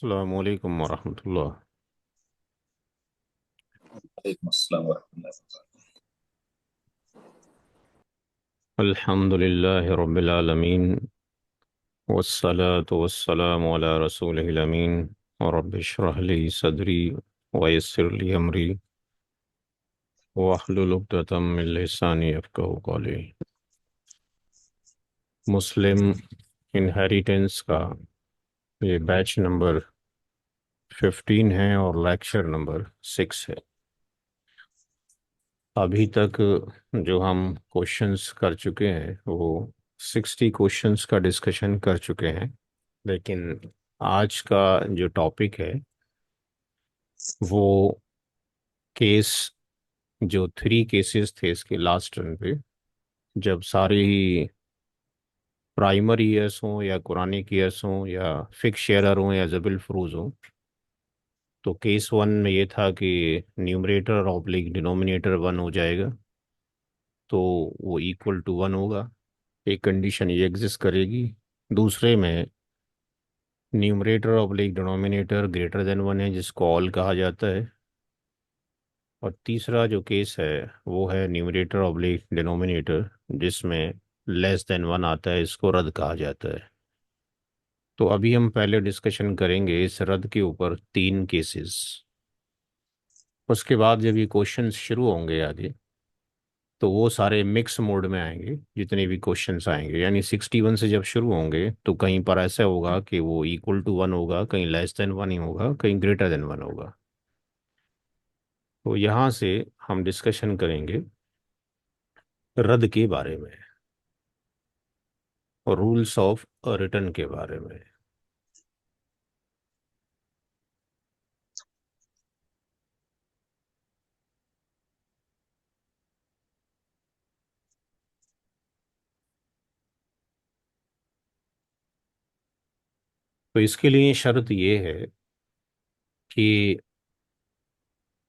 अस्सलाम वालेकुम वरहमतुल्लाह। वालेकुम अस्सलाम वरहमतुल्लाहि वबरकातुहू। अल्हम्दुलिल्लाहि रब्बिल आलमीन वस्सलातु वस्सलामु अला रसूलिहिल अमीन रब्बि इश्रह ली सदरी वयस्सिर ली अमरी वहलुल उक़दतम मिन लिसानी यफ़क़हू क़ौली। मुस्लिम इनहेरिटेंस का ये बैच नंबर 15 है और लेक्चर नंबर 6 है। अभी तक जो हम क्वेश्चंस कर चुके हैं वो 60 क्वेश्चंस का डिस्कशन कर चुके हैं। लेकिन आज का जो टॉपिक है वो केस, जो 3 केसेस थे इसके लास्ट रन पे, जब सारे ही प्राइमरी ईयर्स हों या कुरानिक ईयर्स हों या फिक्स शेयरर हों या जबिल फरूज हों, तो केस 1 में ये था कि न्यूमरेटर ऑब्लिक डिनोमिनेटर 1 हो जाएगा, तो वो इक्वल टू 1 होगा। एक कंडीशन ये एग्जिस्ट करेगी। दूसरे में numerator oblique denominator greater than 1 है, जिसको ऑल कहा जाता है। और तीसरा जो केस है वो है न्यूमरेटर ऑब्लिक डिनोमिनेटर जिसमें लेस देन 1 आता है, इसको रद्द कहा जाता है। तो अभी हम पहले डिस्कशन करेंगे इस रद्द के ऊपर 3 केसेस। उसके बाद जब ये क्वेश्चंस शुरू होंगे आगे, तो वो सारे मिक्स मोड में आएंगे। जितने भी क्वेश्चंस आएंगे यानी 61 से जब शुरू होंगे तो कहीं पर ऐसा होगा कि वो इक्वल टू 1 होगा, कहीं लेस देन 1 ही होगा, कहीं ग्रेटर देन 1 होगा। तो यहाँ से हम डिस्कशन करेंगे रद्द के बारे में और रूल्स ऑफ रिटर्न के बारे में। तो इसके लिए शर्त ये है कि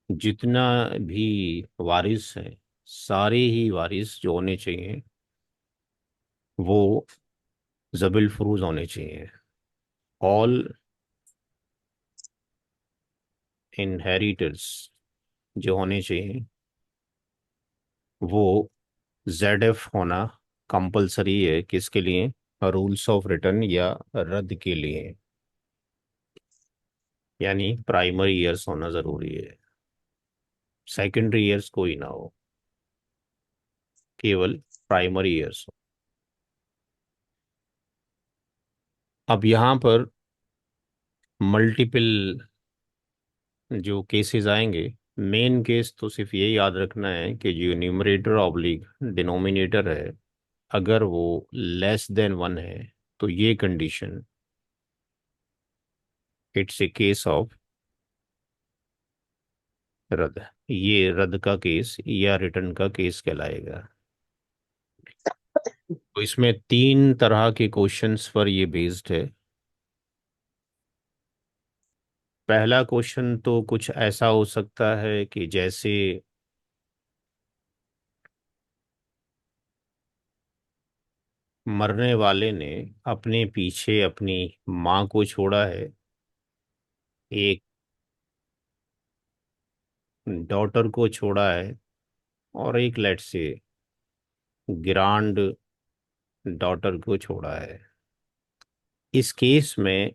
जितना भी वारिस है, सारे ही वारिस जो होने चाहिए वो जबिल फरूज होने चाहिए। ऑल इनहेरिटर्स जो होने चाहिए वो जेड एफ होना कंपलसरी है। किसके लिए? रूल्स ऑफ रिटर्न या रद्द के लिए। यानी प्राइमरी ईयर्स होना जरूरी है, सेकेंडरी ईयर्स कोई ना हो, केवल प्राइमरी ईयर्स हो। अब यहाँ पर मल्टीपल जो केसेस आएंगे, मेन केस तो सिर्फ ये याद रखना है कि जो न्यूमरेटर ऑब्लिक डिनोमिनेटर है, अगर वो लेस देन 1 है तो ये condition, it's a case of रद्द। ये रद्द का केस या रिटर्न का केस कहलाएगा। तो इसमें 3 तरह के क्वेश्चंस पर ये बेस्ड है। पहला क्वेश्चन तो कुछ ऐसा हो सकता है कि जैसे मरने वाले ने अपने पीछे अपनी माँ को छोड़ा है, एक डॉटर को छोड़ा है और एक लेट से ग्रांड डॉटर को छोड़ा है। इस केस में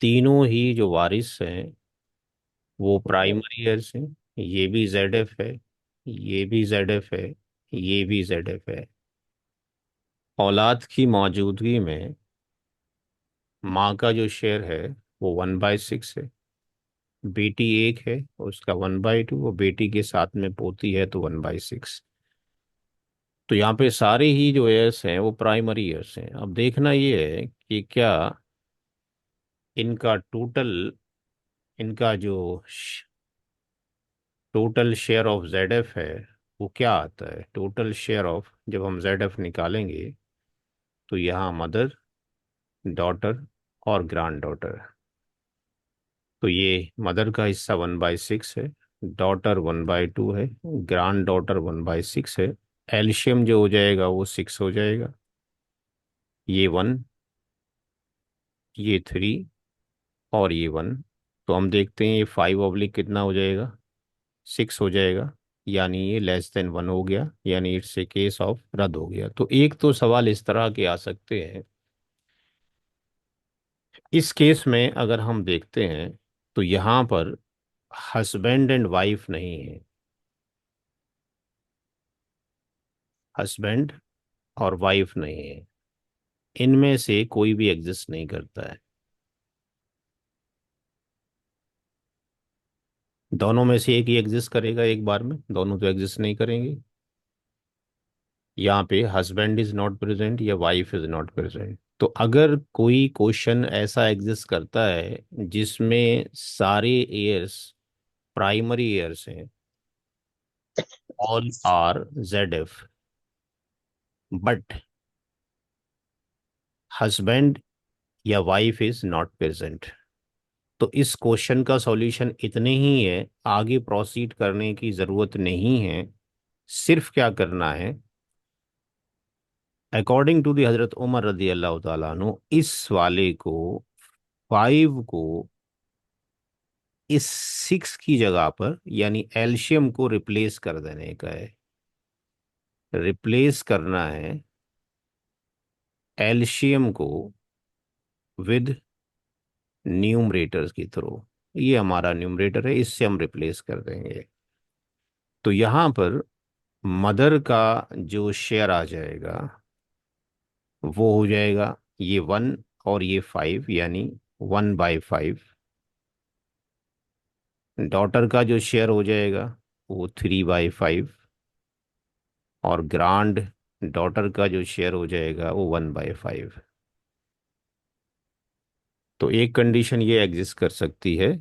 तीनों ही जो वारिस हैं वो प्राइमरी ईयर्स हैं। ये भी जेड एफ है, ये भी जेड एफ है, ये भी जेड एफ है। औलाद की मौजूदगी में माँ का जो शेयर है वो 1/6 है। बेटी एक है, उसका 1/2, वो बेटी के साथ में पोती है तो 1/6। तो यहाँ पे सारे ही जो एयर्स हैं वो प्राइमरी एयर्स हैं। अब देखना ये है कि क्या इनका टोटल, इनका जो total share of Z F है वो क्या आता है। टोटल शेयर ऑफ जब हम जेड एफ निकालेंगे तो यहाँ मदर, डॉटर और ग्रैंड डॉटर। तो ये मदर का हिस्सा 1/6 है, डॉटर 1/2 है, ग्रैंड डॉटर 1/6 है। एल्शियम जो हो जाएगा वो 6 हो जाएगा। ये 1, ये 3 और ये 1। तो हम देखते हैं ये 5 ऑब्लिक कितना हो जाएगा, 6 हो जाएगा। यानी ये लेस देन 1 हो गया, यानी इट्स ए केस ऑफ रद्द हो गया। तो एक तो सवाल इस तरह के आ सकते हैं। इस केस में अगर हम देखते हैं तो यहाँ पर हस्बैंड एंड वाइफ नहीं है, हस्बैंड और वाइफ नहीं है, इनमें से कोई भी एग्जिस्ट नहीं करता है। दोनों में से एक ही एग्जिस्ट करेगा एक बार में, दोनों तो एग्जिस्ट नहीं करेंगे। यहाँ पे हस्बैंड इज नॉट प्रेजेंट या वाइफ इज नॉट प्रेजेंट। तो अगर कोई क्वेश्चन ऐसा एग्जिस्ट करता है जिसमें सारे एयर्स प्राइमरी एयर्स हैं, all are Z F, but husband या वाइफ इज नॉट प्रेजेंट, तो इस क्वेश्चन का सॉल्यूशन इतने ही है, आगे प्रोसीड करने की जरूरत नहीं है। सिर्फ क्या करना है, अकॉर्डिंग टू दी हजरत उमर रदी अल्लाह ताला अन्हु, इस वाले को 5 को इस 6 की जगह पर यानी एल्शियम को रिप्लेस कर देने का है। रिप्लेस करना है एल्शियम को विद न्यूमरेटर्स की थ्रू। ये हमारा न्यूमरेटर है, इससे हम रिप्लेस कर देंगे। तो यहाँ पर मदर का जो शेयर आ जाएगा वो हो जाएगा ये 1 और ये 5, यानी 1/5। डॉटर का जो शेयर हो जाएगा वो 3/5। और ग्रांड डॉटर का जो शेयर हो जाएगा वो 1/5। तो एक कंडीशन ये एग्जिस्ट कर सकती है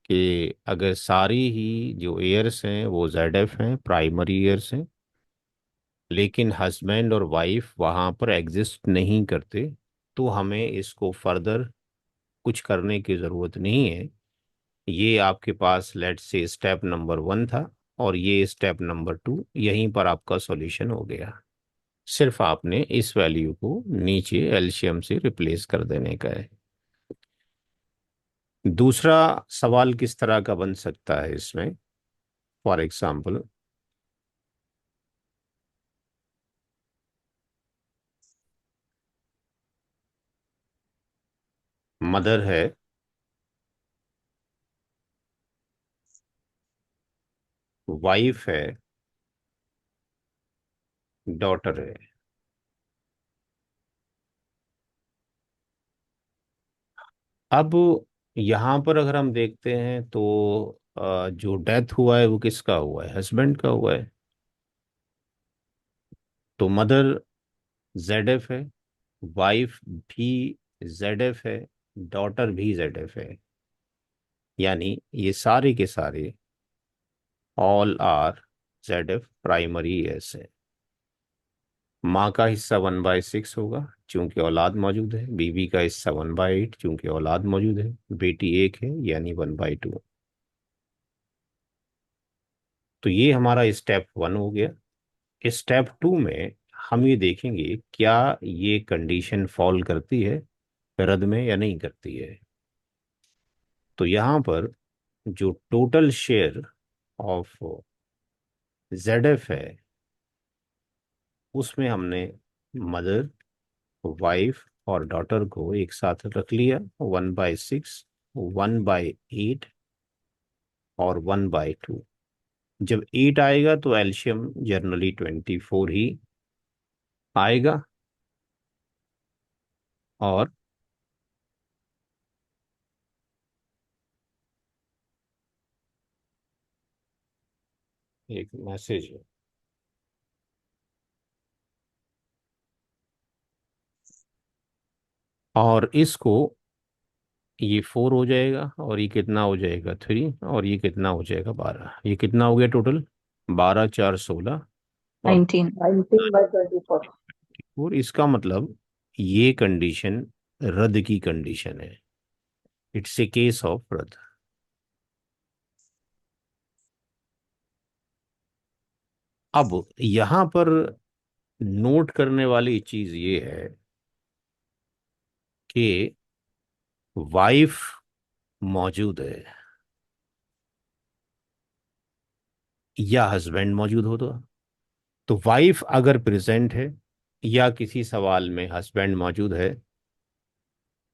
कि अगर सारी ही जो एयर्स हैं वो जेड एफ हैं, प्राइमरी एयर्स हैं, लेकिन हस्बैंड और वाइफ वहाँ पर एग्जिस्ट नहीं करते, तो हमें इसको फर्दर कुछ करने की ज़रूरत नहीं है। ये आपके पास लेट से स्टेप नंबर 1 था, और ये स्टेप नंबर 2, यहीं पर आपका सॉल्यूशन हो गया। सिर्फ आपने इस वैल्यू को नीचे एलसीएम से रिप्लेस कर देने का है। दूसरा सवाल किस तरह का बन सकता है इसमें, फॉर एग्जाम्पल मदर है, वाइफ है, डॉटर है। अब यहाँ पर अगर हम देखते हैं तो जो डेथ हुआ है वो किसका हुआ है, हस्बैंड का हुआ है। तो मदर जेड एफ है, वाइफ भी जेड एफ है, डॉटर भी जेड एफ है। यानी ये सारे के सारे all are Z F primary S है। माँ का हिस्सा 1/6 होगा चूंकि औलाद मौजूद है, बीवी का हिस्सा 1/8 चूंकि औलाद मौजूद है, बेटी एक है यानी 1/2। तो ये हमारा स्टेप 1 हो गया। स्टेप 2 में हम ये देखेंगे क्या ये कंडीशन फॉल करती है रद में या नहीं करती है। तो यहाँ पर जो total share of Z F है उसमें हमने मदर, वाइफ और डॉटर को एक साथ रख लिया, 1/6, 1/8 और 1/2। जब 8 आएगा तो एल्शियम जनरली 24 ही आएगा। और एक मैसेज है, और इसको ये 4 हो जाएगा, और ये कितना हो जाएगा 3, और ये कितना हो जाएगा 12। ये कितना हो गया टोटल, 12 4 16 और 19 19 by 24। और इसका मतलब ये कंडीशन रद्द की कंडीशन है। इट्स ए केस ऑफ रद्द। अब यहाँ पर नोट करने वाली चीज ये है कि वाइफ मौजूद है या हस्बैंड मौजूद हो तो वाइफ अगर प्रेजेंट है या किसी सवाल में हस्बैंड मौजूद है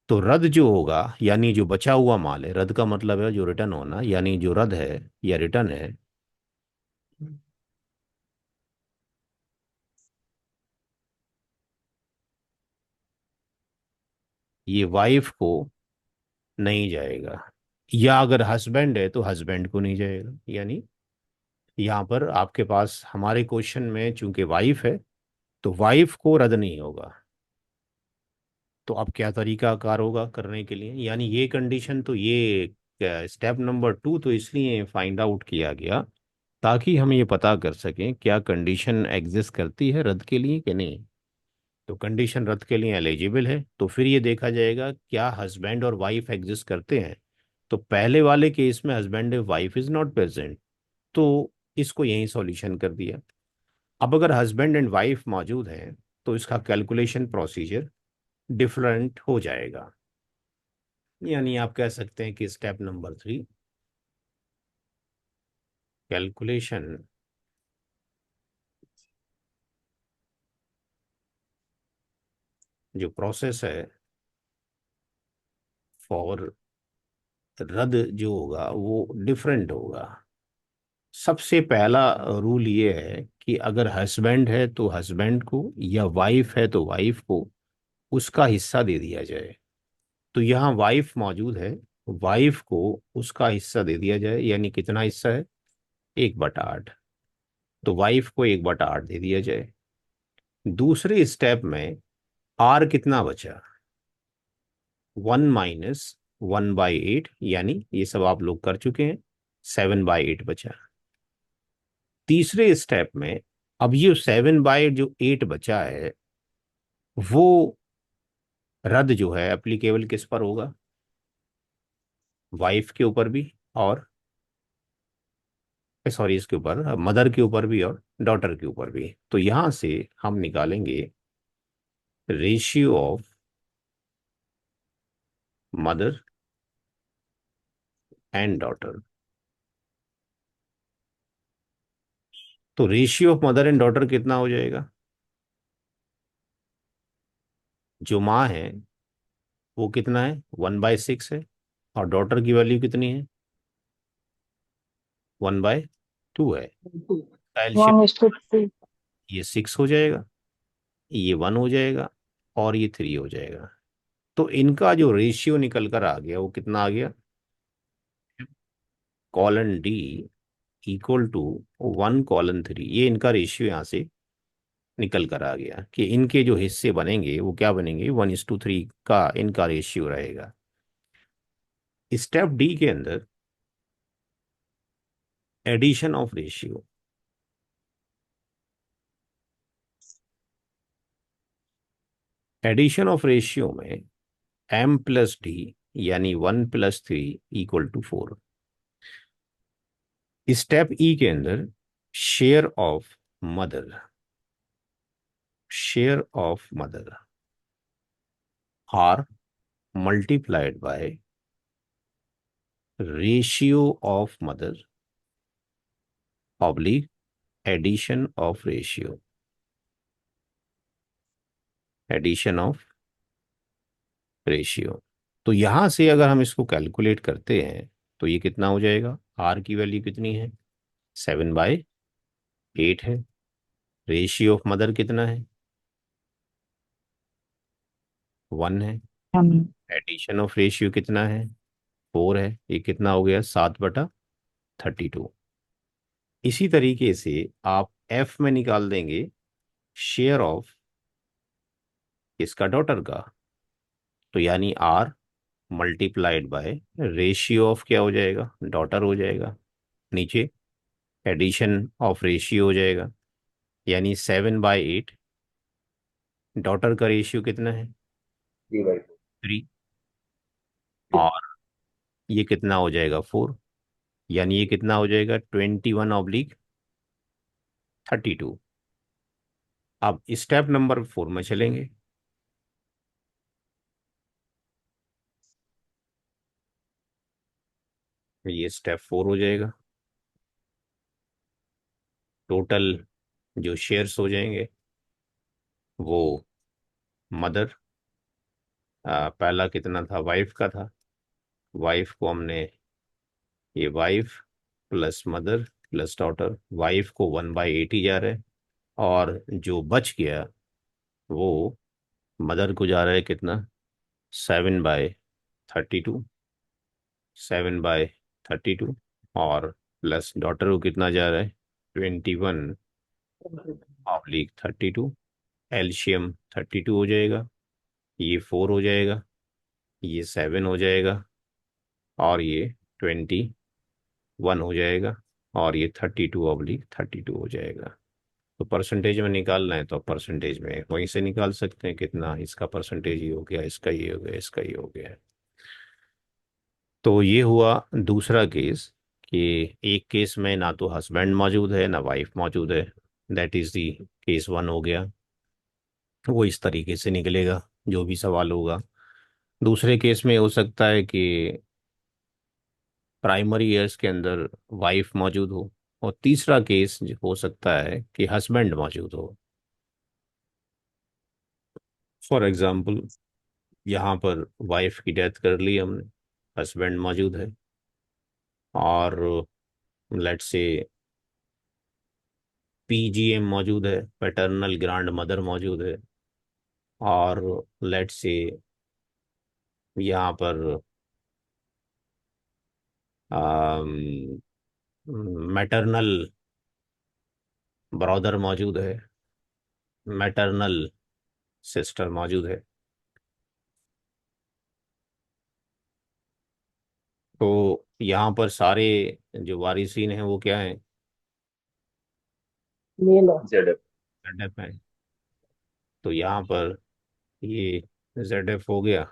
तो रद्द जो होगा, यानी जो बचा हुआ माल है, रद्द का मतलब है जो रिटर्न होना, यानी जो रद्द है या रिटर्न है, ये वाइफ को नहीं जाएगा। या अगर हस्बैंड है तो हस्बैंड को नहीं जाएगा। यानी यहाँ पर आपके पास हमारे क्वेश्चन में चूंकि वाइफ है तो वाइफ को रद्द नहीं होगा। तो अब क्या तरीका कार होगा करने के लिए, यानी ये कंडीशन तो ये स्टेप नंबर 2 तो इसलिए फाइंड आउट किया गया ताकि हम ये पता कर सकें क्या कंडीशन एग्जिस्ट करती है रद्द के लिए कि नहीं। तो कंडीशन रद्द के लिए एलिजिबल है तो फिर ये देखा जाएगा क्या हस्बैंड और वाइफ एग्जिस्ट करते हैं। तो पहले वाले केस में husband wife is not present, तो इसको यही सॉल्यूशन कर दिया। अब अगर हस्बैंड एंड वाइफ मौजूद हैं तो इसका कैलकुलेशन प्रोसीजर डिफरेंट हो जाएगा। यानी आप कह सकते हैं कि स्टेप नंबर 3 कैलकुलेशन जो प्रोसेस है फॉर रद्द जो होगा वो डिफरेंट होगा। सबसे पहला रूल ये है कि अगर हस्बैंड है तो हस्बैंड को या वाइफ है तो वाइफ को उसका हिस्सा दे दिया जाए। तो यहाँ वाइफ मौजूद है, वाइफ को उसका हिस्सा दे दिया जाए। यानी कितना हिस्सा है? 1/8। तो वाइफ को 1/8 दे दिया जाए। दूसरे स्टेप में आर कितना बचा? 1 - 1/8, यानी ये सब आप लोग कर चुके हैं। 7/8 बचा। तीसरे स्टेप में अब ये 7/8 बचा है वो रद्द जो है एप्लीकेबल किस पर होगा? वाइफ के ऊपर भी और सॉरी इसके ऊपर मदर के ऊपर भी और डॉटर के ऊपर भी। तो यहां से हम निकालेंगे ratio of mother and daughter. तो ratio of mother and daughter कितना हो जाएगा? जो माँ है वो कितना है? 1/6 है। और डॉटर की वैल्यू कितनी है? 1/2 है। एलशियम 1:3. ये 6 हो जाएगा, ये 1 हो जाएगा और ये 3 हो जाएगा। तो इनका जो रेशियो निकल कर आ गया वो कितना आ गया? Colon D equal to 1:3। ये इनका रेशियो यहाँ से निकल कर आ गया कि इनके जो हिस्से बनेंगे वो क्या बनेंगे? 1:3 का इनका रेशियो रहेगा। स्टेप डी के अंदर addition of ratio, addition of ratio में m+d यानी 1+3 = 4। स्टेप ई के अंदर share of mother, share of mother are multiplied by ratio of mother oblique addition of ratio, addition of ratio. तो यहां से अगर हम इसको कैलकुलेट करते हैं तो ये कितना हो जाएगा? आर की वैल्यू कितनी है? 7/8 है। रेशियो ऑफ मदर कितना है? 1 है। एडिशन ऑफ रेशियो कितना है? 4 है। ये कितना हो गया? 7/32। इसी तरीके से आप एफ में निकाल देंगे शेयर ऑफ इसका डॉटर का। तो यानी are multiplied by ratio of क्या हो जाएगा? डॉटर हो जाएगा। नीचे एडिशन ऑफ रेशियो हो जाएगा। यानी 7/8, डॉटर का रेशियो कितना है? जी भाई। 3। और ये कितना हो जाएगा? 4। यानी ये कितना हो जाएगा? 21/32। अब स्टेप नंबर 4 में चलेंगे। ये स्टेप 4 हो जाएगा। टोटल जो शेयर्स हो जाएंगे वो मदर, पहला कितना था, वाइफ का था। वाइफ को हमने, ये wife plus mother plus daughter, wife को 1/8 ही जा रहा है। और जो बच गया वो मदर को जा रहा है कितना, 7/32, 7/32। और प्लस डॉटर को कितना जा रहा है, 21/32। एलसीएम 32 हो जाएगा, ये 4 हो जाएगा, ये 7 हो जाएगा, और ये 21 हो जाएगा, और ये 32/32 हो जाएगा। तो परसेंटेज में निकालना है तो परसेंटेज में वहीं से निकाल सकते हैं कितना, इसका परसेंटेज ये हो गया, इसका ये हो गया, इसका ये हो गया। तो ये हुआ दूसरा केस, कि एक केस में ना तो हस्बैंड मौजूद है ना वाइफ मौजूद है। दैट इज दी केस 1 हो गया। वो इस तरीके से निकलेगा जो भी सवाल होगा। दूसरे केस में हो सकता है कि प्राइमरी ईयर्स के अंदर वाइफ मौजूद हो, और तीसरा केस हो सकता है कि हस्बैंड मौजूद हो। फॉर एग्जाम्पल, यहाँ पर वाइफ की डेथ कर ली हमने, हस्बैंड मौजूद है, और लेट्स से पीजीएम मौजूद है, पैटर्नल ग्रैंड मदर मौजूद है, और लेट्स से यहाँ पर मैटरनल ब्रदर मौजूद है, मैटरनल सिस्टर मौजूद है। तो यहाँ पर सारे जो वारिसीन हैं वो क्या हैं, मेल है। जेड ZF हैं। तो यहाँ पर ये ZF हो गया,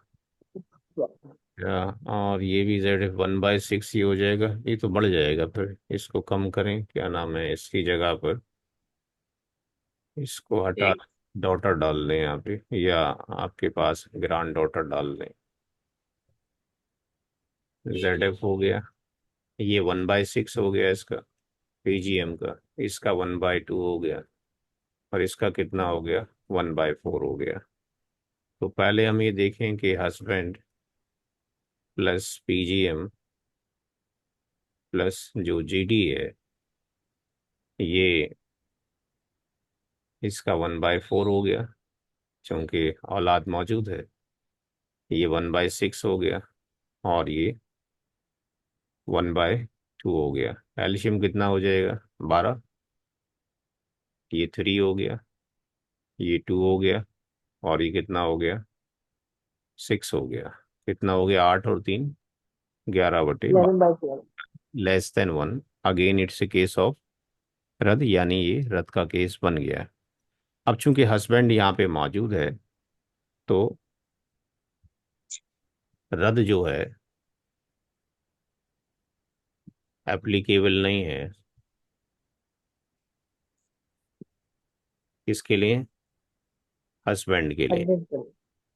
और ये भी ZF 1/6 ही हो जाएगा। ये तो बढ़ जाएगा, फिर इसको कम करें, क्या नाम है, इसकी जगह पर इसको हटा, एक डॉटर डाल दें यहाँ पे, या आपके पास ग्रांड डॉटर डाल दें। ZF हो गया, ये 1/6 हो गया इसका, पीजीएम का, इसका 1/2 हो गया, और इसका कितना हो गया, 1/4 हो गया। तो पहले हम ये देखें कि हस्बैंड प्लस पीजीएम प्लस जो जीडी है, ये इसका 1/4 हो गया, क्योंकि औलाद मौजूद है। ये 1/6 हो गया, और ये 1/2 हो गया। एल्शियम कितना हो जाएगा, 12। ये 3 हो गया, ये 2 हो गया, और ये कितना हो गया, 6 हो गया। कितना हो गया, 8 और 3, 11/12, 11/12. << 1 again it's a case of रद्द, यानी ये रद्द का केस बन गया। अब चूंकि हस्बैंड यहाँ पे मौजूद है, तो रद्द जो है एप्लीकेबल नहीं है। किसके लिए, हस्बैंड के लिए। Husband.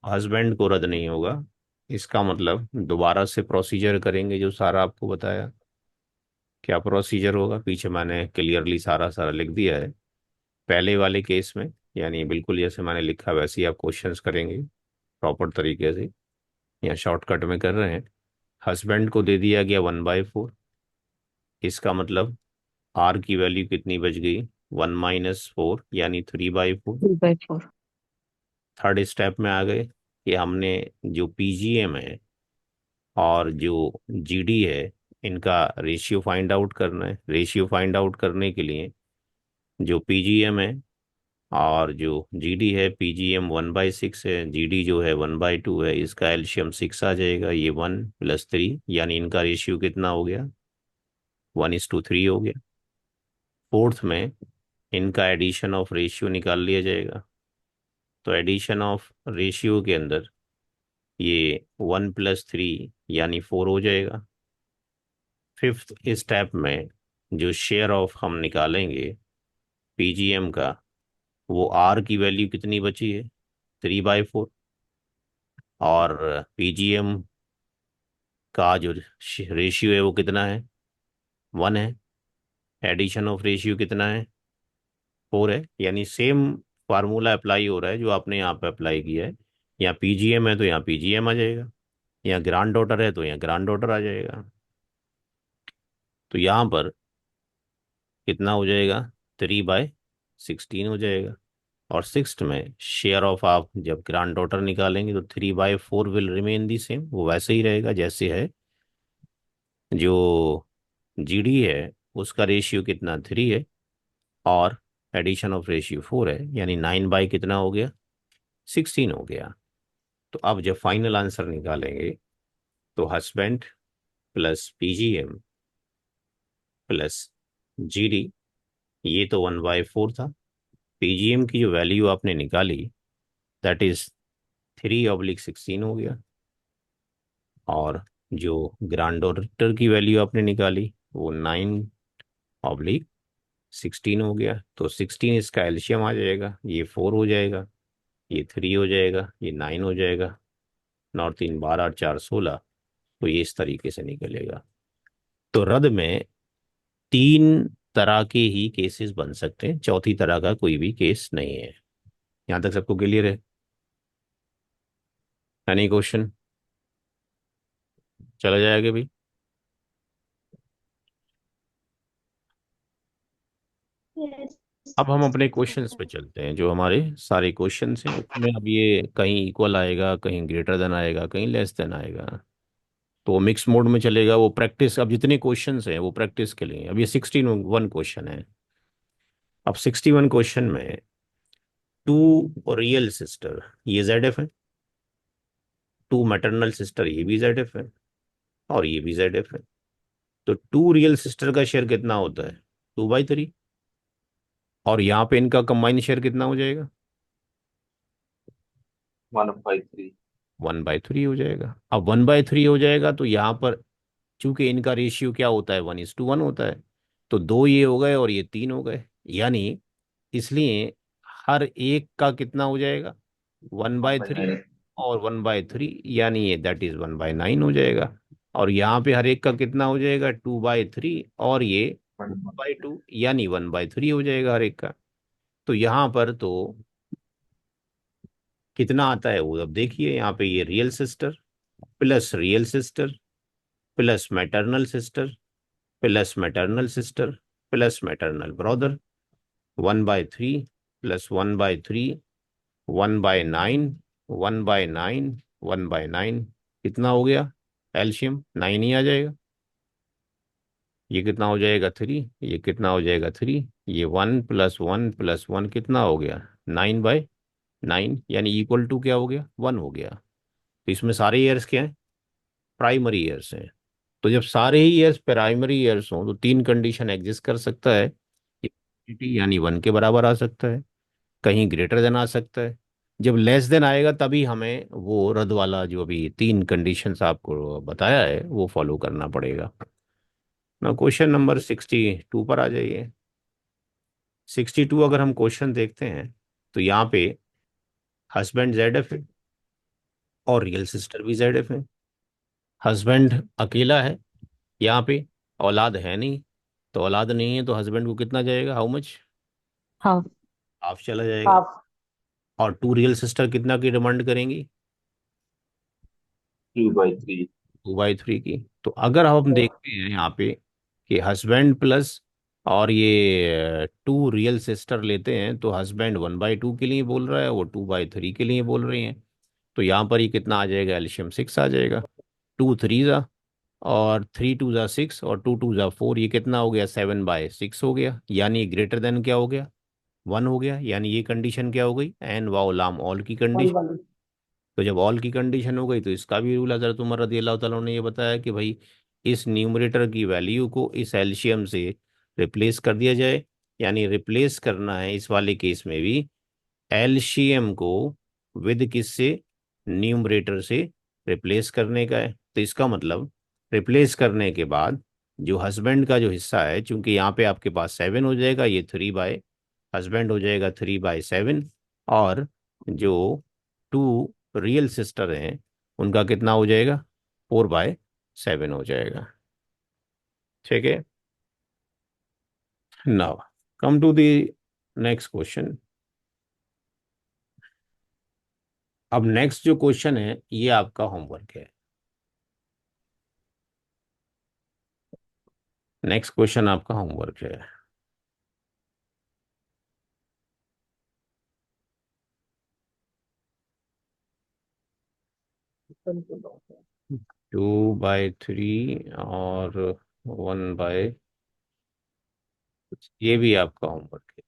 हस्बैंड को रद्द नहीं होगा। इसका मतलब दोबारा से प्रोसीजर करेंगे, जो सारा आपको बताया। क्या प्रोसीजर होगा, पीछे मैंने क्लियरली सारा सारा लिख दिया है। पहले वाले केस में, यानी बिल्कुल जैसे मैंने लिखा वैसे ही आप क्वेश्चंस करेंगे प्रॉपर तरीके से, या शॉर्टकट में कर रहे हैं। हस्बैंड को दे दिया गया 1/4। इसका मतलब आर की वैल्यू कितनी बच गई, 1 - 4, यानी 3/4। 3/4. थर्ड स्टेप में आ गए कि हमने जो पीजीएम है और जो जीडी है, इनका रेशियो फाइंड आउट करना है। रेशियो फाइंड आउट करने के लिए जो पीजीएम है और जो जीडी है, पीजीएम 1/6 है, जीडी जो है 1/2 है, इसका एलसीएम 6 आ जाएगा। ये 1 + 3, यानी इनका रेशियो कितना हो गया, 1:3 हो गया। फोर्थ में इनका एडिशन ऑफ रेशियो निकाल लिया जाएगा। तो एडिशन ऑफ रेशियो के अंदर ये 1 + 3 यानी 4 हो जाएगा। फिफ्थ स्टेप में जो शेयर ऑफ हम निकालेंगे पीजीएम का, वो आर की वैल्यू कितनी बची है, 3/4। और पीजीएम का जो रेशियो है वो कितना है, 1 है। एडिशन ऑफ रेशियो कितना है, 4 है। यानी सेम फार्मूला अप्लाई हो रहा है जो आपने यहाँ पे अप्लाई किया है। यहाँ पीजीएम है तो यहाँ पीजीएम आ जाएगा, यहाँ ग्रांड डॉटर है तो यहाँ ग्रांड डॉटर आ जाएगा। तो यहाँ पर कितना हो जाएगा, 3/16 हो जाएगा। और सिक्स्थ में शेयर ऑफ आप जब ग्रांड डॉटर निकालेंगे तो 3/4 विल रिमेन दी सेम, वो वैसे ही रहेगा जैसे है। जो जीडी है उसका रेशियो कितना, 3 है। और एडिशन ऑफ रेशियो 4 है, यानी 9 बाई कितना हो गया, 16 हो गया। तो अब जब फाइनल आंसर निकालेंगे तो husband plus PGM plus GD, ये तो 1/4 था। पीजीएम की जो वैल्यू आपने निकाली दैट इज 3/16 हो गया। और जो ग्रांड ऑडिटर की वैल्यू आपने निकाली वो 9/16 हो गया। तो 16 इसका एल्शियम आ जाएगा, ये 4 हो जाएगा, ये 3 हो जाएगा, ये 9 हो जाएगा। 9 3 12 4 16। तो ये इस तरीके से निकलेगा। तो रद में 3 तरह के ही केसेस बन सकते हैं, चौथी तरह का कोई भी केस नहीं है। यहाँ तक सबको क्लियर है? Any question? चला जाएगा भाई। Yes. अब हम अपने क्वेश्चंस पे चलते हैं। जो हमारे सारे क्वेश्चंस हैं उसमें अब ये कहीं इक्वल आएगा, कहीं ग्रेटर देन आएगा, कहीं लेस देन आएगा। तो मिक्स मोड में चलेगा वो प्रैक्टिस। अब जितने क्वेश्चंस हैं वो प्रैक्टिस के लिए। अब ये 61 क्वेश्चन है। अब 61 क्वेश्चन में टू रियल सिस्टर, ये जेड एफ है। टू मैटरनल सिस्टर, ये भी जेड एफ है। और ये भी जेड एफ है। तो टू रियल सिस्टर का शेयर कितना होता है, 2/3। और यहाँ पे इनका कंबाइंड शेयर कितना हो जाएगा, 1/3। 1/3 हो जाएगा। अब 1/3 हो जाएगा तो यहाँ पर चूंकि इनका रेशियो क्या होता है, 1:1 होता है। तो दो ये हो गए और ये 3 हो गए। यानी इसलिए हर एक का कितना हो जाएगा, one one by by three nine और 1/3, यानी ये दैट इज 1/9 हो जाएगा। और यहाँ पे हर एक का कितना हो जाएगा, 2/3 और ये 2/2, यानी 1/3 हो जाएगा हर एक का। तो यहाँ पर तो कितना आता है वो अब देखिए। यहाँ पे ये real sister plus real sister plus maternal sister plus maternal sister plus maternal brother, 1/3 plus 1/3, 1/9, 1/9, 1/9, कितना हो गया एल्शियम, 9 ही आ जाएगा। ये कितना हो जाएगा, 3। ये कितना हो जाएगा, 3। ये 1 + 1 + 1 कितना हो गया, 9/9, यानी इक्वल टू क्या हो गया, 1 हो गया। तो इसमें सारे ईयर्स क्या हैं, प्राइमरी ईयर्स हैं। तो जब सारे ही ईयर्स प्राइमरी ईयर्स हों तो 3 कंडीशन एग्जिस्ट कर सकता है। यानी 1 के बराबर आ सकता है, कहीं ग्रेटर देन आ सकता है। जब लेस देन आएगा तभी हमें वो रद्द वाला जो अभी 3 कंडीशंस आपको बताया है वो फॉलो करना पड़ेगा ना। क्वेश्चन नंबर 62 पर आ जाइए। 62 अगर हम क्वेश्चन देखते हैं तो यहाँ पे हस्बैंड जेड एफ है और रियल सिस्टर भी जेड एफ है। हस्बैंड अकेला है यहाँ पे, औलाद है नहीं। तो औलाद नहीं है तो हस्बैंड को कितना जाएगा, हाउ मच, Half. हाफ चला जाएगा। Half. और टू रियल सिस्टर कितना की डिमांड करेंगी, 2/3। 2/3 की। तो अगर हम Yes. देखते हैं यहाँ पे कि हस्बैंड प्लस और ये टू रियल सिस्टर लेते हैं तो हस्बैंड 1/2 के लिए बोल रहा है, वो 2/3 के लिए बोल रही हैं। तो यहाँ पर ये कितना आ जाएगा, एल्शियम 6 आ जाएगा। 2 3 ज़ा और 3 2 ज़ा 6 और 2 2 ज़ा 4, ये कितना हो गया, 7/6 हो गया। यानी ग्रेटर देन क्या हो गया, 1 हो गया। यानी ये कंडीशन क्या हो गई, एन वाओ लाम ऑल की All कंडीशन। one. तो जब ऑल की कंडीशन हो गई तो इसका भी रूल हजरत उमर रदी अल्लाह ताला ने ये बताया कि भाई इस न्यूमरेटर की वैल्यू को इस एल्शियम से रिप्लेस कर दिया जाए। यानी रिप्लेस करना है इस वाले केस में भी एलसीएम को विद किससे, न्यूमरेटर से रिप्लेस करने का है। तो इसका मतलब रिप्लेस करने के बाद जो हस्बैंड का जो हिस्सा है, चूंकि यहाँ पे आपके पास 7 हो जाएगा, ये 3 बाय, हस्बैंड हो जाएगा 3/7। और जो टू रियल सिस्टर हैं उनका कितना हो जाएगा, 4/6। 7 हो जाएगा। ठीक है। Now come to the next question. अब नेक्स्ट जो क्वेश्चन है ये आपका होमवर्क है। नेक्स्ट क्वेश्चन आपका होमवर्क है। 2/3 और 1/, ये भी आपका होमवर्क है।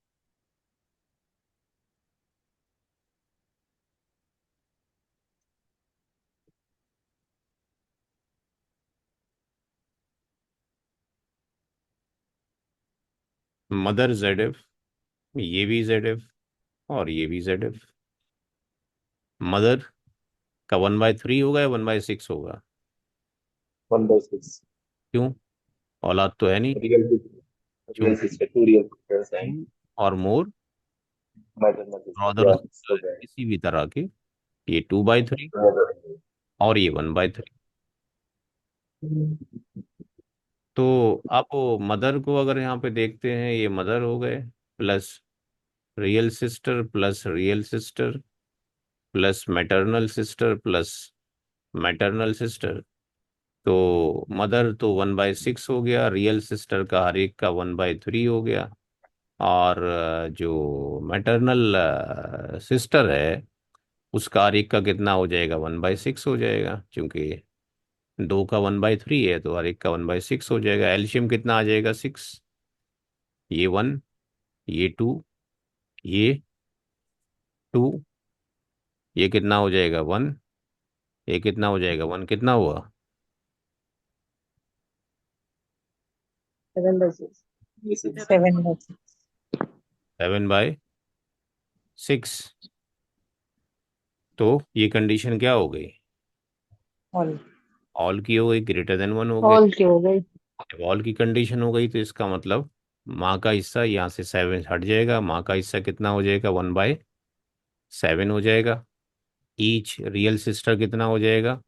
मदर ZF, ये भी ZF और ये भी ZF। मदर का 1/3 होगा या 1/6 होगा? 1/6। क्यों? औलाद तो है नहीं। रियल रियल चूंकि sister, two real sisters and और मोर मैटरनल सिस्टर, ब्रदर या सिस्टर सो है गए। किसी भी तरह के। ये 2/3 और ये 1/3। तो आप मदर को अगर यहाँ पे देखते हैं, ये मदर हो गए, plus real sister plus real sister plus maternal sister plus maternal sister. तो मदर तो 1/6 हो गया, रियल सिस्टर का हर एक का 1/3 हो गया, और जो मैटरनल सिस्टर है उसका हर एक का कितना हो जाएगा? 1/6 हो जाएगा, क्योंकि दो का 1/3 है तो हर एक का 1/6 हो जाएगा। एलसीएम कितना आ जाएगा? 6। ये 1, ये 2, ये 2, ये कितना हो जाएगा? 1। ये कितना हो जाएगा? 1 कितना हुआ? 7/6। ये सिक्स। 7/6। 7/6। तो ये कंडीशन क्या हो गई? ऑल। ऑल की हो गई, ग्रेटर देन 1 हो गई। ऑल की हो गई। जब ऑल की कंडीशन हो गई तो इसका मतलब माँ का हिस्सा यहाँ से 7 हट जाएगा, माँ का हिस्सा कितना हो जाएगा? 1/7 हो जाएगा। ईच रियल सिस्टर कितना हो जाएगा?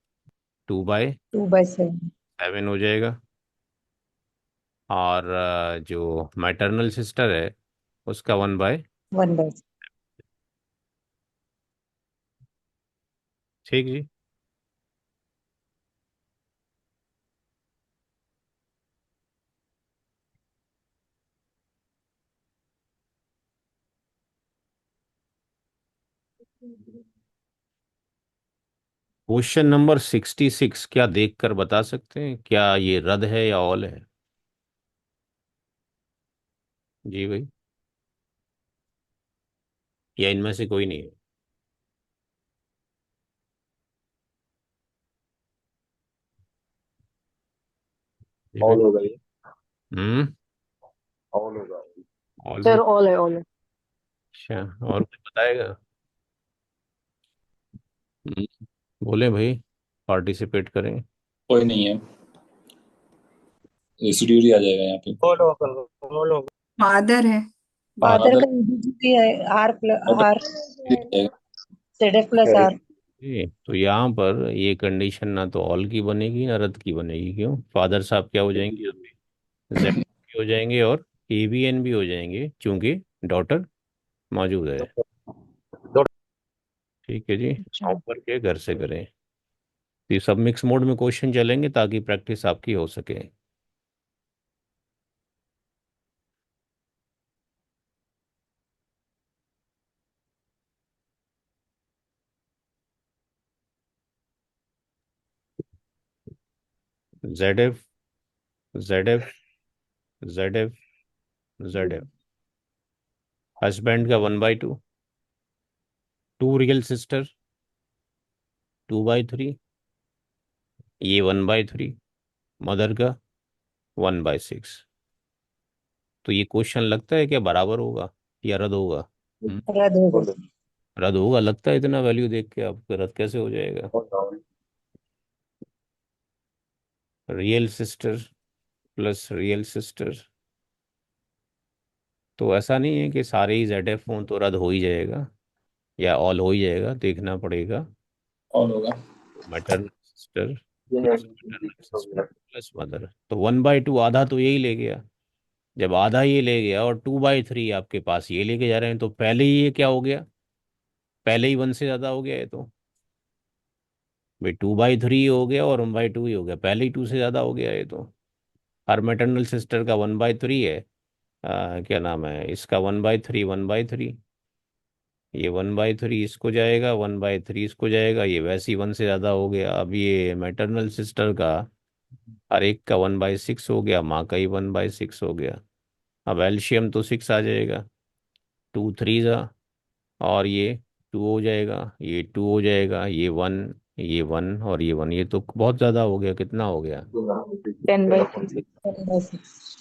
2/7। 2/7 हो जाएगा। और जो मैटरनल सिस्टर है उसका 1/, 1/6। ठीक जी। क्वेश्चन नंबर 66 क्या देखकर बता सकते हैं क्या ये रद है या ऑल है? जी भाई, या इनमें से कोई नहीं है? जी भाई। ऑल होगा ये। हम्म। ऑल होगा। ऑल सर हो। ऑल है, ऑल है। अच्छा, और कुछ बताएगा? बोले भाई, पार्टिसिपेट करें। कोई नहीं है, रेसिड्यू ही आ जाएगा यहाँ पे। ऑल होगा, ऑल होगा। फादर है। फादर फादर का ईडीजी है। आर प्लस ऑटो आर, जाएगा। Z plus R. जी, तो यहाँ पर ये कंडीशन ना तो ऑल की बनेगी ना रद्द की बनेगी। क्यों? फादर साहब क्या हो जाएंगे? जेड भी हो जाएंगे और ABN भी हो जाएंगे, क्योंकि डॉटर मौजूद है। ठीक है जी। अच्छा। होमवर्क के घर से करें। तो ये सब मिक्स मोड में क्वेश्चन चलेंगे ताकि प्रैक्टिस आपकी हो सके। ZF, ZF, ZF, ZF। Husband का 1/2, टू रियल सिस्टर 2/3, ये 1/3, मदर का 1/6। तो ये क्वेश्चन लगता है क्या बराबर होगा या रद्द होगा? हम्म, रद्द हो गई। रद्द होगा लगता है। इतना वैल्यू देख के आपको रद्द कैसे हो जाएगा? Real sister plus real sister, तो ऐसा नहीं है कि सारे ही ZF हों तो रद्द हो ही जाएगा या ऑल हो ही जाएगा, देखना पड़ेगा। ऑल होगा। मैटरनल सिस्टर प्लस मदर, तो 1/2 आधा तो यही ले गया। जब आधा ये ले गया और 2/3 आपके पास ये लेके जा रहे हैं, तो पहले ही ये क्या हो गया, पहले ही 1 से ज़्यादा हो गया ये तो। भाई 2/3 हो गया और 1/2 ही हो गया, पहले ही 2 से ज़्यादा हो गया ये तो। हर मैटरनल सिस्टर का 1/3 है। क्या नाम है इसका, 1/3 1/3, ये 1/3 इसको जाएगा, 1/3 इसको जाएगा, ये वैसे ही 1 से ज़्यादा हो गया। अब ये मैटरनल सिस्टर का हर एक का 1/6 हो गया, माँ का ही 1/6 हो गया। अब एलसीएम तो 6 आ जाएगा, 2 3 जा, और ये 2 हो जाएगा, ये 2 हो जाएगा, ये 1 और ये 1, ये तो बहुत ज़्यादा हो गया, कितना हो गया, 10/6.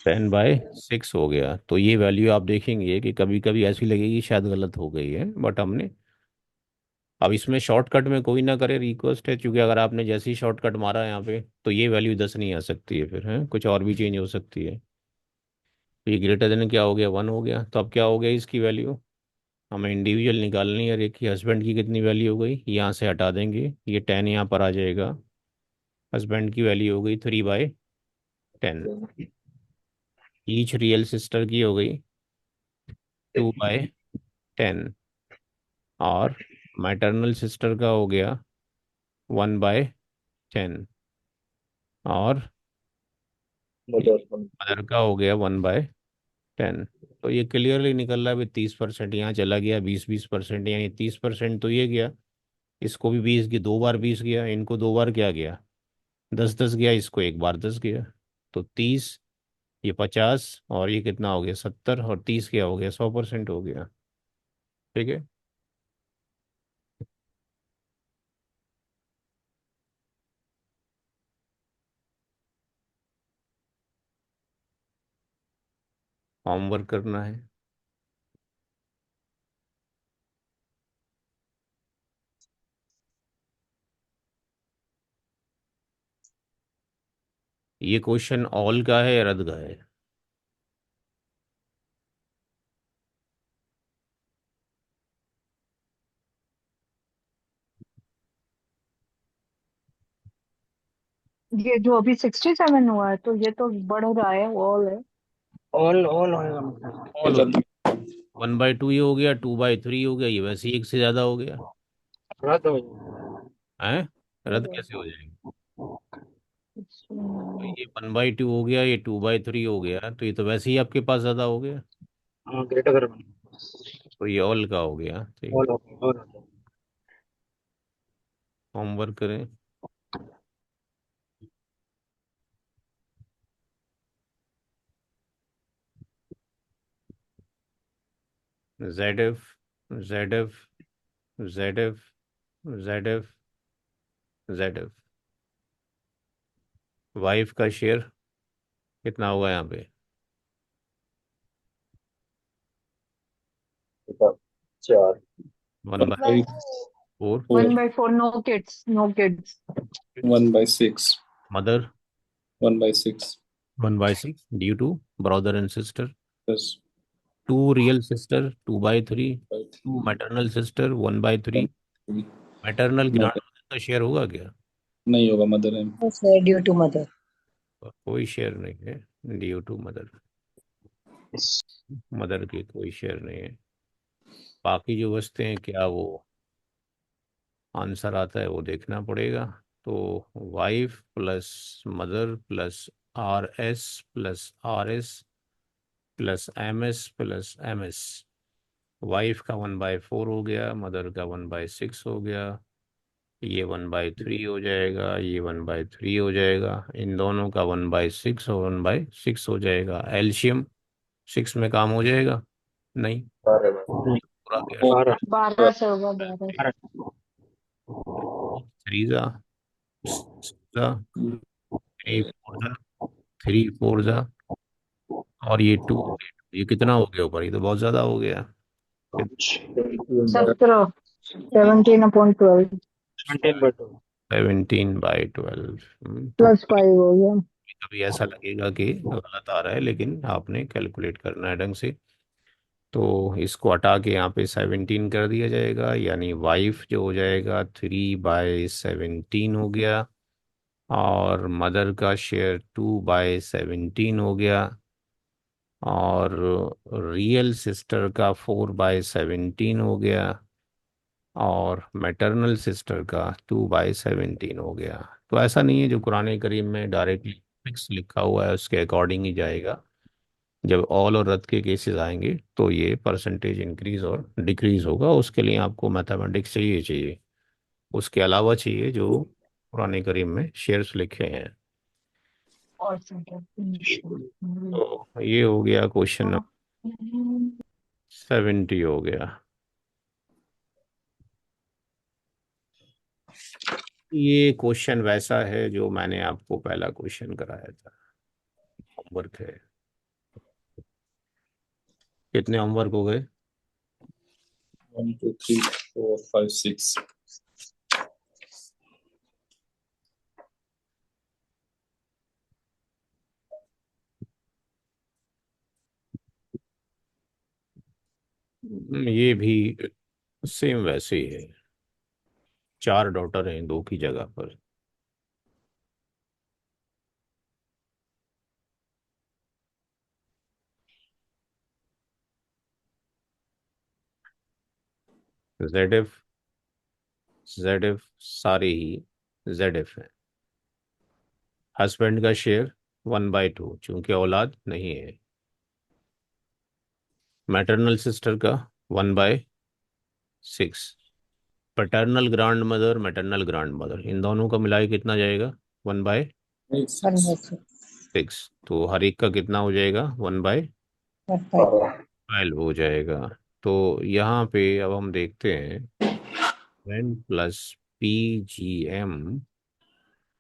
10/6 हो गया। तो ये वैल्यू आप देखेंगे कि कभी कभी ऐसी लगेगी शायद गलत हो गई है, बट हमने, अब इसमें शॉर्टकट में कोई ना करे, रिक्वेस्ट है, क्योंकि अगर आपने जैसे ही शॉर्टकट मारा यहाँ पे तो ये वैल्यू 10 नहीं आ सकती है, फिर है कुछ और भी चेंज हो सकती है। तो ये ग्रेटर देन क्या हो गया, 1 हो गया। तो अब क्या हो गया इसकी वैल्यू, हमें इंडिविजुअल निकालनी है। एक ही हस्बैंड की कितनी वैल्यू हो गई, यहाँ से हटा देंगे, ये 10 यहाँ पर आ जाएगा। हस्बैंड की वैल्यू हो गई 3/10। ईच रियल सिस्टर की हो गई 2/10। और मैटरनल सिस्टर का हो गया 1/10। और मदर का हो गया 1/10। तो ये क्लियरली निकल रहा है, 30% यहाँ चला गया, 20-20%, यानी 30% तो ये गया। इसको भी 20 की 2 बार 20 गया, इनको 2 बार क्या गया, 10-10 गया, इसको 1 बार 10 गया। तो 30, ये 50, और ये कितना हो गया 70, और 30 क्या हो गया, 100% हो गया। ठीक है। होमवर्क करना है। ये क्वेश्चन ऑल का है या रद्द का है। ये जो अभी 67 हुआ है तो ये तो बढ़ रहा है, ऑल है। All होएगा मतलब. ऑल हो, रद्द 1/2 ये हो गया, 2/3 हो गया, ये वैसे ही 1 से ज़्यादा हो गया रद्द हो जाएगा. है। रद्द कैसे हो जाएगा, तो इसमें ये 1/2 हो गया, ये 2/3 हो गया, तो ये तो वैसे ही आपके पास ज़्यादा हो गया। हाँ, ग्रेटर कर. तो ये ऑल का हो गया। ठीक है। All होगा, all होगा. होमवर्क करें। ZF, ZF, ZF, ZF, ZF, wife का शेयर कितना होगा यहाँ पे, 4 one by 4 1/4, no kids, no kids. 1/6 mother 1/6 1/6 due to brother and sister, plus 2 real sister 2/3, 2 maternal sister 1/3। Maternal grandmother का शेयर होगा क्या, नहीं होगा, मदर है। Yes, sir, due to mother. कोई शेयर नहीं है ड्यू टू मदर, मदर की कोई शेयर नहीं है। बाकी जो बचते हैं क्या वो आंसर आता है वो देखना पड़ेगा। तो wife plus mother plus RS plus RS plus MS plus MS, wife का 1/4 हो गया, मदर का 1/6 हो गया, ये 1/3 हो जाएगा, ये 1/3 हो जाएगा, इन दोनों का 1/6 और 1/6 हो जाएगा। एल्शियम 6 में काम हो जाएगा, नहीं नहीं. पूरा क्या, 12. 12 से होगा, 12 से। 12. 3 जा, 3 4 जा, 3 4 जा, और ये 2, ये कितना हो गया ऊपर, ये तो बहुत ज्यादा हो गया, 17, 17/12 17/2. 17/12। प्लस 5 हो गया। कभी ऐसा लगेगा कि गलत आ रहा है, लेकिन आपने कैलकुलेट करना है ढंग से। तो इसको हटा के यहाँ पे 17 कर दिया जाएगा, यानी वाइफ जो हो जाएगा 3/17 हो गया, और मदर का शेयर 2/17 हो गया, और रियल सिस्टर का 4/17 हो गया, और मैटरनल सिस्टर का 2/17 हो गया। तो ऐसा नहीं है जो कुरान करीम में डायरेक्टली फिक्स लिखा हुआ है उसके अकॉर्डिंग ही जाएगा। जब ऑल और रद्द के केसेस आएंगे तो ये परसेंटेज इंक्रीज और डिक्रीज होगा। उसके लिए आपको मैथमेटिक्स चाहिए चाहिए, उसके अलावा चाहिए जो कुरान करीम में शेयर्स लिखे हैं। और सेंटर। तो ये हो गया क्वेश्चन नंबर 70 हो गया। ये क्वेश्चन वैसा है जो मैंने आपको पहला क्वेश्चन कराया था, होमवर्क है। कितने होमवर्क हो गए? 1 2 3 4 5 6। ये भी सेम वैसे ही है, 4 डॉटर हैं 2 की जगह पर। जेड एफ, जेड एफ सारे ही जेड एफ हैं। हस्बैंड का शेयर 1/2 चूंकि औलाद नहीं है। मैटरनल सिस्टर का 1/6। Paternal grandmother, maternal grandmother, इन दोनों का मिलाए कितना जाएगा? 1/6। 6 तो हर एक का कितना हो जाएगा? 1/12 1/5 हो जाएगा। तो यहाँ पे अब हम देखते हैं, N plus PGM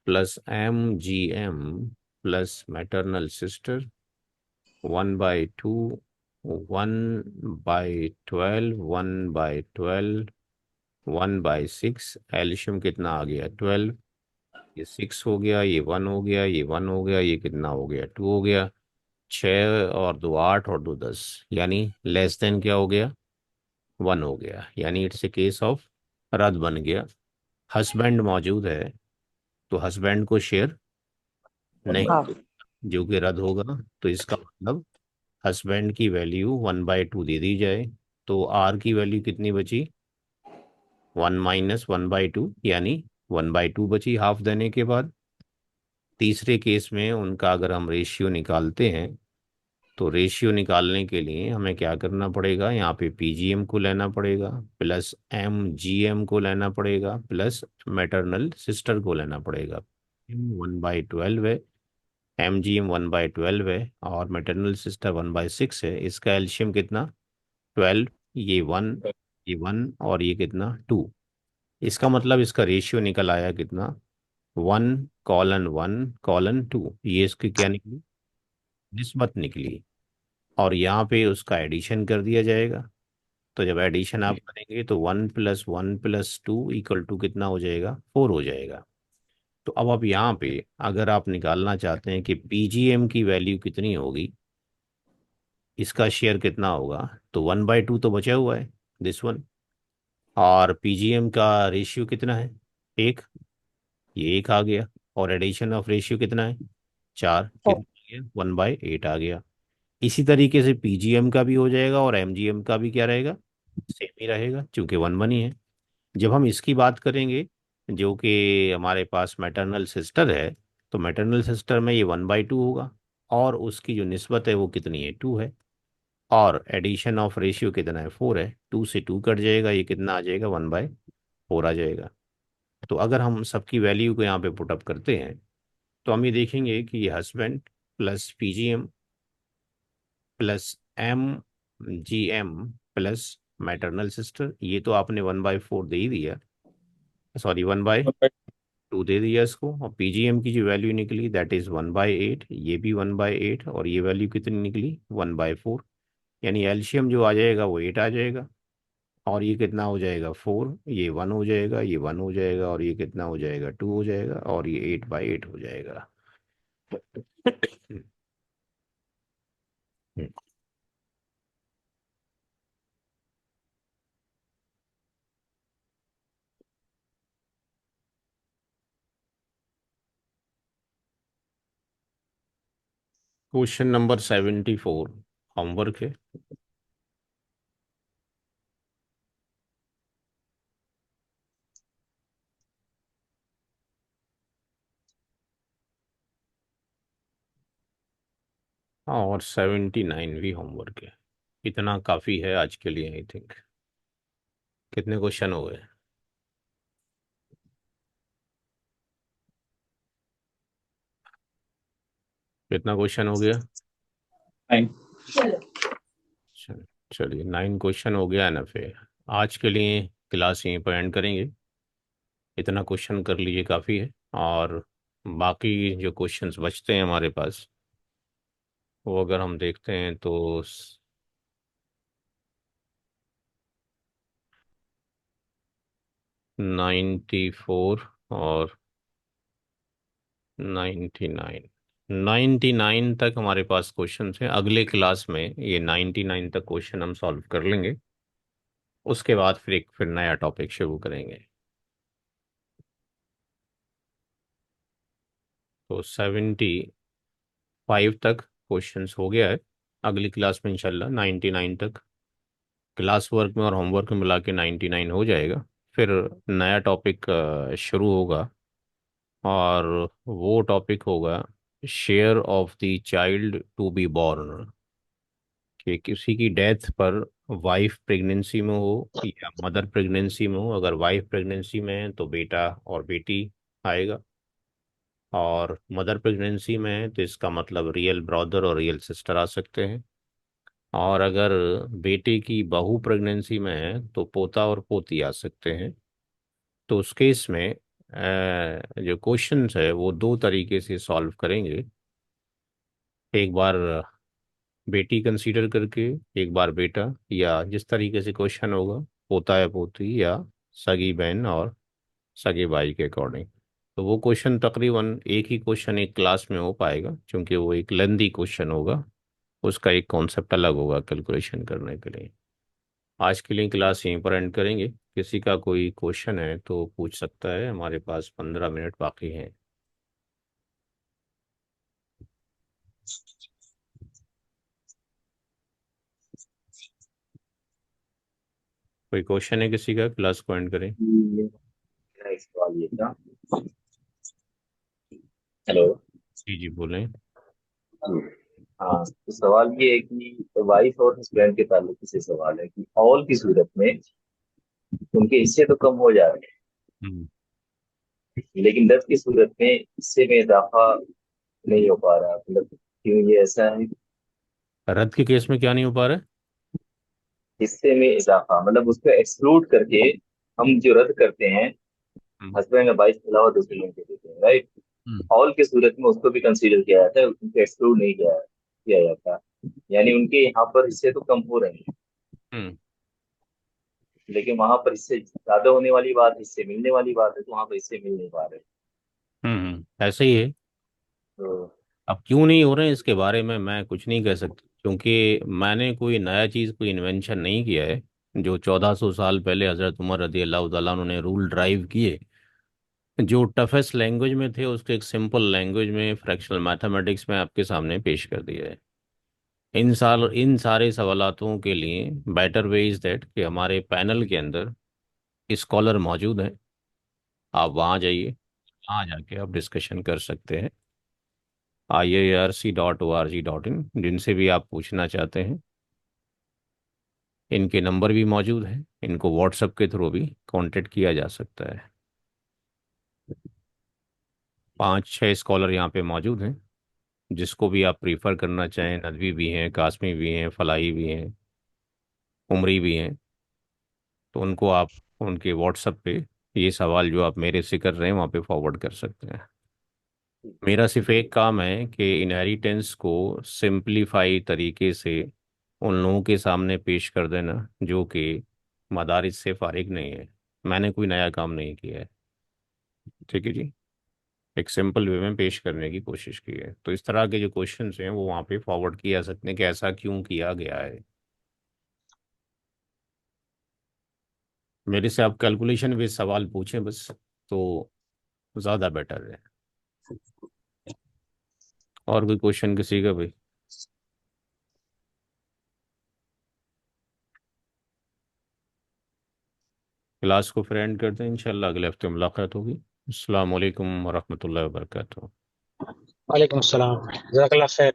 plus MGM plus maternal sister 1/2, 1/12, 1/12, 1/6। एल्शियम कितना आ गया? 12। ये 6 हो गया, ये 1 हो गया, ये 1 हो गया, ये कितना हो गया? 2 हो गया। 6 और 2 8 और 2 10, यानी लेस देन क्या हो गया? 1 हो गया, यानी इट्स ए केस ऑफ रद्द बन गया। हस्बैंड मौजूद है तो हस्बैंड को शेयर नहीं, हाफ जो कि रद्द होगा। तो इसका मतलब हस्बैंड की वैल्यू 1/2 दे दी जाए, तो आर की वैल्यू कितनी बची? 1 - 1/2, यानी 1/2 बची हाफ देने के बाद। तीसरे केस में उनका अगर हम रेशियो निकालते हैं, तो रेशियो निकालने के लिए हमें क्या करना पड़ेगा? यहाँ पे PGM को लेना पड़ेगा, प्लस MGM को लेना पड़ेगा, प्लस मैटरनल सिस्टर को लेना पड़ेगा। 1/12 है, MGM 1/12 है, और मैटरनल सिस्टर 1/6 है। इसका एल्शियम कितना? 12। ये 1, ये 1, और ये कितना? 2। इसका मतलब इसका रेशियो निकल आया कितना? 1:1:2। ये इसकी क्या निकली? निस्बत निकली। और यहाँ पे उसका एडिशन कर दिया जाएगा। तो जब एडिशन आप करेंगे तो 1 + 1 + 2 इक्वल टू कितना हो जाएगा? 4 हो जाएगा। तो अब आप यहाँ पे अगर आप निकालना चाहते हैं कि PGM की वैल्यू कितनी होगी, इसका शेयर कितना होगा, तो 1/2 तो बचा हुआ है, दिस वन। और PGM का रेशियो कितना है? 1। ये 1 आ गया। और एडिशन ऑफ रेशियो कितना है? 4। फोर कितना आ गया? 1/8 आ गया। इसी तरीके से PGM का भी हो जाएगा, और MGM का भी क्या रहेगा? सेम ही रहेगा, क्योंकि 1 1 ही है। जब हम इसकी बात करेंगे, जो कि हमारे पास मैटरनल सिस्टर है, तो मैटरनल सिस्टर में ये 1/2 होगा, और उसकी जो निस्बत है वो कितनी है? 2 है। और एडिशन ऑफ रेशियो कितना है? 4 है। 2 से 2 कट जाएगा, ये कितना आ जाएगा? 1/4 आ जाएगा। तो अगर हम सबकी वैल्यू को यहाँ पे पुटअप करते हैं, तो हम ये देखेंगे कि ये husband plus PGM plus MGM plus maternal sister, ये तो आपने 1/4 दे ही दिया, सॉरी 1/2 दे दिया इसको। और PGM की जो वैल्यू निकली दैट इज 1/8, ये भी 1/8, और ये वैल्यू कितनी निकली? 1/4। यानी एलसीएम जो आ जाएगा वो 8 आ जाएगा। और ये कितना हो जाएगा? 4। ये 1 हो जाएगा, ये 1 हो जाएगा, और ये कितना हो जाएगा? 2 हो जाएगा, और ये 8/8 हो जाएगा। क्वेश्चन नंबर 74 होमवर्क है। हाँ, और 79 भी होमवर्क है। इतना काफ़ी है आज के लिए आई थिंक। कितने क्वेश्चन हो गए? कितना क्वेश्चन हो गया? फाइन। चल- चलिए 9 क्वेश्चन हो गया ना फिर। आज के लिए क्लास यहीं पर एंड करेंगे। इतना क्वेश्चन कर लीजिए काफ़ी है। और बाकी जो क्वेश्चंस बचते हैं हमारे पास, वो अगर हम देखते हैं तो 94 और 99, 99 तक हमारे पास क्वेश्चन हैं। अगले क्लास में ये 99 तक क्वेश्चन हम सॉल्व कर लेंगे। उसके बाद फिर नया टॉपिक शुरू करेंगे। तो 75 तक क्वेश्चंस हो गया है। अगली क्लास में इंशाल्लाह 99 तक क्लास वर्क में और होमवर्क में मिला के 99 हो जाएगा। फिर नया टॉपिक शुरू होगा। और वो टॉपिक होगा share of the child to be born. कि किसी की डेथ पर वाइफ प्रेगनेंसी में हो या मदर प्रेगनेंसी में हो, अगर वाइफ प्रेगनेंसी में है तो बेटा और बेटी आएगा। और मदर प्रेगनेंसी में है तो इसका मतलब रियल ब्रदर और रियल सिस्टर आ सकते हैं। और अगर बेटे की बहू प्रेगनेंसी में है तो पोता और पोती आ सकते हैं। तो उस केस में जो क्वेश्चंस है वो दो तरीके से सॉल्व करेंगे। एक बार बेटी कंसीडर करके, एक बार बेटा, या जिस तरीके से क्वेश्चन होगा पोता या पोती या सगी बहन और सगे भाई के अकॉर्डिंग। तो वो क्वेश्चन तकरीबन एक ही क्वेश्चन एक क्लास में हो पाएगा, क्योंकि वो एक लेंदी क्वेश्चन होगा। उसका एक कॉन्सेप्ट अलग होगा कैलकुलेशन करने के लिए। आज के लिए क्लास यहीं पर एंड करेंगे। किसी का कोई क्वेश्चन है तो पूछ सकता है, हमारे पास 15 मिनट बाकी हैं। कोई क्वेश्चन है किसी का? क्लास को एंड करें। ये मेरा एक सवाल ये था। हेलो। जी जी बोलें। हाँ, तो सवाल ये है कि वाइफ और हस्बैंड के ताल्लुक से सवाल है कि ऑल की सूरत में उनके हिस्से तो कम हो जा रहे हम्म। हैं, लेकिन दर्द की सूरत में हिस्से में इजाफा नहीं हो पा रहा, मतलब क्यों ये ऐसा है? रद्द के केस में क्या नहीं हो पा रहा है? हिस्से में इजाफा मतलब उसको एक्सक्लूड करके हम जो रद्द करते हैं, हम्म। हस्बैंड या वाइफ के अलावा दूसरे लोगों को देते हैं, राइट? हम्म। ऑल की सूरत में उसको भी कंसीडर किया जाता है, उनको एक्सक्लूड नहीं किया जाता। यानी उनके यहाँ पर हिस्से तो कम हो रहे हैं, हम्म। लेकिन वहां पर हिस्से ज्यादा होने वाली बात, हिस्से मिलने वाली बात है, तो वहां पर हिस्से मिल नहीं पा रहे। ऐसे ही है। तो अब क्यों नहीं हो रहे हैं इसके बारे में मैं कुछ नहीं कह सकता, क्योंकि मैंने कोई नया चीज़, कोई इन्वेंशन नहीं किया है। जो 1400 साल पहले हज़रत उमर रदी अल्लाह ताला अन्हु ने रूल ड्राइव किए, जो टफेस्ट लैंग्वेज में थे, उसको एक सिंपल लैंग्वेज में फ्रैक्शनल मैथमेटिक्स में आपके सामने पेश कर दिया है। इन सारे सवालातों के लिए बेटर वे इज़ दैट कि हमारे पैनल के अंदर स्कॉलर मौजूद हैं। आप वहाँ जाइए, वहाँ जाके आप डिस्कशन कर सकते हैं। IIRC.org.in, जिनसे भी आप पूछना चाहते हैं। इनके नंबर भी मौजूद हैं, इनको व्हाट्सएप के थ्रू भी कांटेक्ट किया जा सकता है। 5-6 स्कॉलर यहाँ पे मौजूद हैं। जिसको भी आप प्रीफर करना चाहें, नदवी भी हैं, कासमी भी हैं, फलाही भी हैं, उमरी भी हैं, तो उनको आप उनके व्हाट्सएप पे ये सवाल जो आप मेरे से कर रहे हैं वहाँ पे फॉरवर्ड कर सकते हैं। मेरा सिर्फ एक काम है कि इनहेरिटेंस को सिंप्लीफाई तरीके से उन लोगों के सामने पेश कर देना जो कि मदारिस से फारिग नहीं है। मैंने कोई नया काम नहीं किया है। ठीक है जी। एक सिंपल वे में पेश करने की कोशिश की है। तो इस तरह के जो क्वेश्चंस हैं वो वहाँ पे फॉरवर्ड किए जा सकते हैं कि ऐसा क्यों किया गया है। मेरे से आप कैलकुलेशन बेस्ड सवाल पूछें बस, तो ज़्यादा बेटर है। और कोई क्वेश्चन किसी का भाई? क्लास को फ्रेंड करते हैं, इंशाल्लाह अगले हफ्ते मुलाकात होगी। अस्सलाम वालेकुम वरहमतुल्लाहि वबरकातुहू। वालेकुम अस्सलाम, जज़ाकल्लाह खैर।